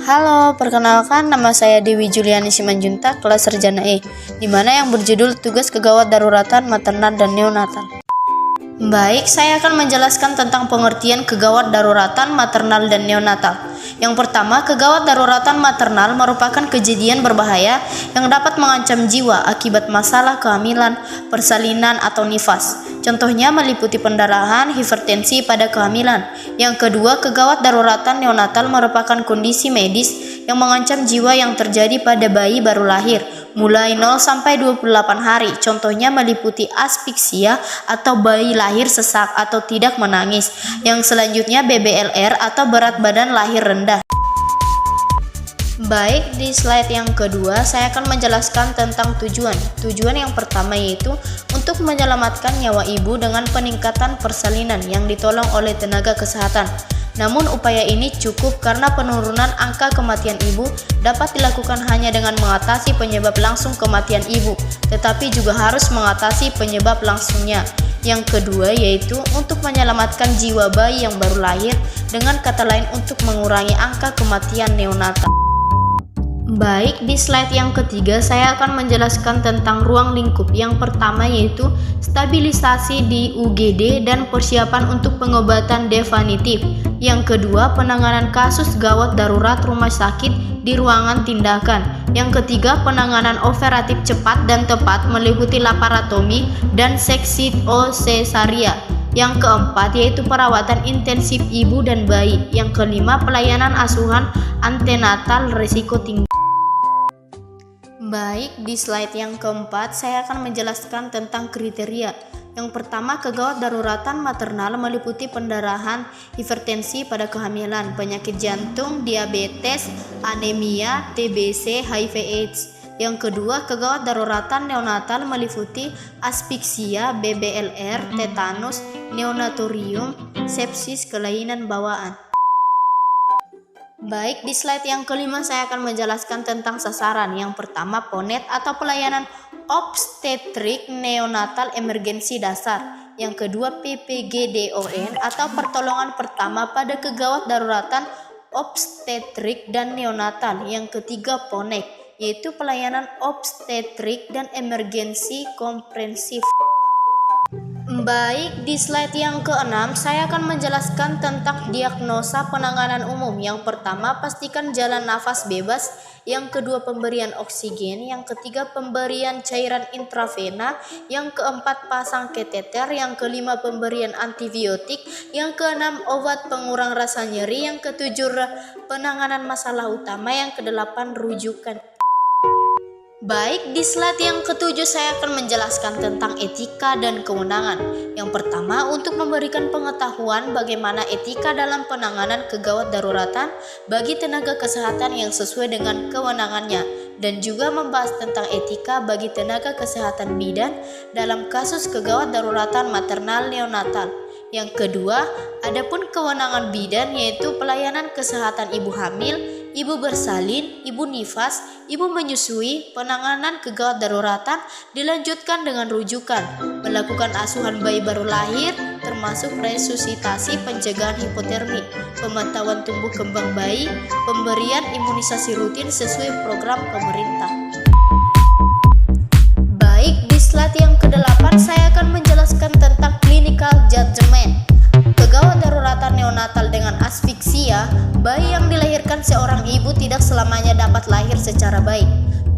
Halo, perkenalkan nama saya Dewi Juliani Simanjuntak, kelas Sarjana E, di mana yang berjudul Tugas Kegawat Daruratan Maternal dan Neonatal. Baik, saya akan menjelaskan tentang pengertian kegawat daruratan maternal dan neonatal. Yang pertama, kegawat daruratan maternal merupakan kejadian berbahaya yang dapat mengancam jiwa akibat masalah kehamilan, persalinan, atau nifas. Contohnya meliputi pendarahan, hipertensi pada kehamilan. Yang kedua, kegawat daruratan neonatal merupakan kondisi medis yang mengancam jiwa yang terjadi pada bayi baru lahir, mulai 0 sampai 28 hari. Contohnya meliputi asfiksia atau bayi lahir sesak atau tidak menangis. Yang selanjutnya BBLR atau berat badan lahir rendah. Baik, di slide yang kedua saya akan menjelaskan tentang tujuan. Tujuan yang pertama yaitu untuk menyelamatkan nyawa ibu dengan peningkatan persalinan yang ditolong oleh tenaga kesehatan. Namun upaya ini cukup karena penurunan angka kematian ibu dapat dilakukan hanya dengan mengatasi penyebab langsung kematian ibu, tetapi juga harus mengatasi penyebab langsungnya. Yang kedua yaitu untuk menyelamatkan jiwa bayi yang baru lahir, dengan kata lain untuk mengurangi angka kematian neonatal. Baik, di slide yang ketiga saya akan menjelaskan tentang ruang lingkup. Yang pertama yaitu stabilisasi di UGD dan persiapan untuk pengobatan definitif. Yang kedua, penanganan kasus gawat darurat rumah sakit di ruangan tindakan. Yang ketiga, penanganan operatif cepat dan tepat meliputi laparotomi dan seksio cesaria. Yang keempat yaitu perawatan intensif ibu dan bayi. Yang kelima, pelayanan asuhan antenatal risiko tinggi. Baik, di slide yang keempat saya akan menjelaskan tentang kriteria. Yang pertama, kegawat daruratan maternal meliputi pendarahan, hipertensi pada kehamilan, penyakit jantung, diabetes, anemia, TBC, HIV/AIDS. Yang kedua, kegawat daruratan neonatal meliputi asfiksia, BBLR, tetanus, neonatorium, sepsis, kelainan bawaan. Baik, di slide yang kelima saya akan menjelaskan tentang sasaran. Yang pertama, PONET atau pelayanan obstetrik neonatal emergensi dasar. Yang kedua, PPGDON atau pertolongan pertama pada kegawat daruratan obstetrik dan neonatal. Yang ketiga, PONEK yaitu pelayanan obstetrik dan emergensi komprehensif. Baik, di slide yang keenam saya akan menjelaskan tentang diagnosa penanganan umum. Yang pertama, pastikan jalan nafas bebas. Yang kedua, pemberian oksigen. Yang ketiga, pemberian cairan intravena. Yang keempat, pasang kateter. Yang kelima, pemberian antibiotik. Yang keenam, obat pengurang rasa nyeri. Yang ketujuh, penanganan masalah utama. Yang kedelapan, rujukan. Baik, di slide yang ketujuh saya akan menjelaskan tentang etika dan kewenangan. Yang pertama, untuk memberikan pengetahuan bagaimana etika dalam penanganan kegawat daruratan bagi tenaga kesehatan yang sesuai dengan kewenangannya, dan juga membahas tentang etika bagi tenaga kesehatan bidan dalam kasus kegawat daruratan maternal neonatal. Yang kedua, adapun kewenangan bidan yaitu pelayanan kesehatan ibu hamil, ibu bersalin, ibu nifas, ibu menyusui, penanganan kegawat daruratan dilanjutkan dengan rujukan, melakukan asuhan bayi baru lahir, termasuk resusitasi, pencegahan hipotermi, pemantauan tumbuh kembang bayi, pemberian imunisasi rutin sesuai program pemerintah. Baik, di slide yang ke-8 saya akan menjelaskan tentang clinical judgment. Kegawat daruratan neonatal dengan asfiksia, bayi yang dilahirkan seorang ibu tidak selamanya dapat lahir secara baik.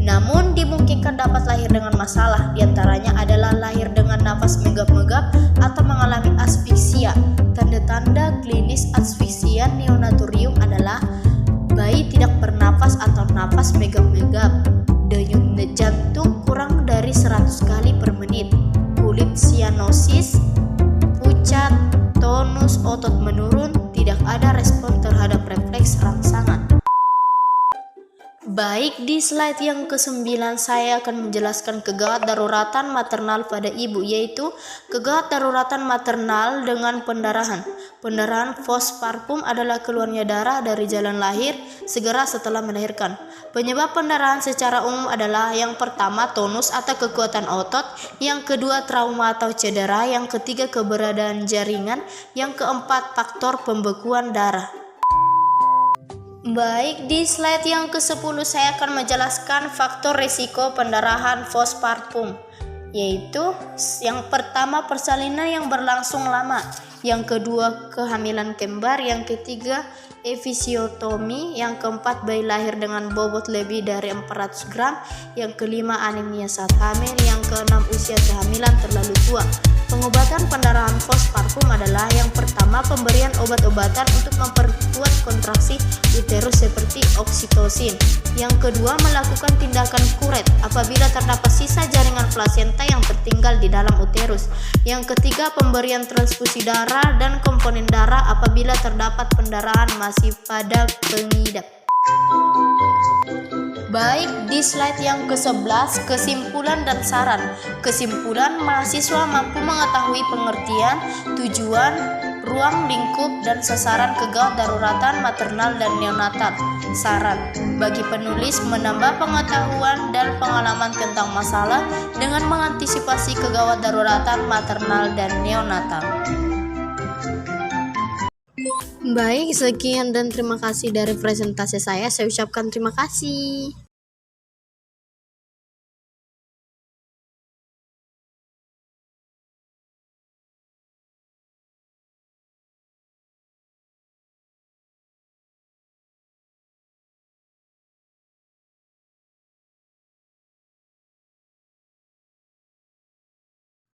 Namun dimungkinkan dapat lahir dengan masalah, diantaranya adalah lahir dengan nafas megap-megap atau mengalami asfiksia. Tanda-tanda klinis asfiksia neonatorium adalah bayi tidak bernafas atau nafas megap-megap, denyut jantung kurang dari 100 kali per menit, kulit sianosis, pucat, tonus otot menurun, tidak ada respon terhadap refleks rangsangan. Baik, di slide yang ke-9 saya akan menjelaskan kegawat daruratan maternal pada ibu, yaitu kegawat daruratan maternal dengan pendarahan. Pendarahan postpartum adalah keluarnya darah dari jalan lahir segera setelah melahirkan. Penyebab pendarahan secara umum adalah yang pertama tonus atau kekuatan otot, yang kedua trauma atau cedera, yang ketiga keberadaan jaringan, yang keempat faktor pembekuan darah. Baik, di slide yang ke-10 saya akan menjelaskan faktor risiko pendarahan postpartum, yaitu yang pertama persalinan yang berlangsung lama, yang kedua kehamilan kembar, yang ketiga episiotomi, yang keempat bayi lahir dengan bobot lebih dari 400 gram, yang kelima anemia saat hamil, yang keenam usia kehamilan terlalu tua. Pengobatan pendarahan postpartum adalah yang pertama pemberian obat-obatan untuk memperkuat kontraksi uterus seperti oksitosin. Yang kedua melakukan tindakan kuret apabila terdapat sisa jaringan plasenta yang tertinggal di dalam uterus. Yang ketiga pemberian transfusi darah dan komponen darah apabila terdapat pendarahan masih pada pengidap. Baik, di slide yang ke-11, kesimpulan dan saran. Kesimpulan, mahasiswa mampu mengetahui pengertian, tujuan, ruang lingkup, dan sasaran kegawat daruratan maternal dan neonatal. Saran, bagi penulis menambah pengetahuan dan pengalaman tentang masalah dengan mengantisipasi kegawat daruratan maternal dan neonatal. Baik, sekian dan terima kasih dari presentasi saya. Saya ucapkan terima kasih.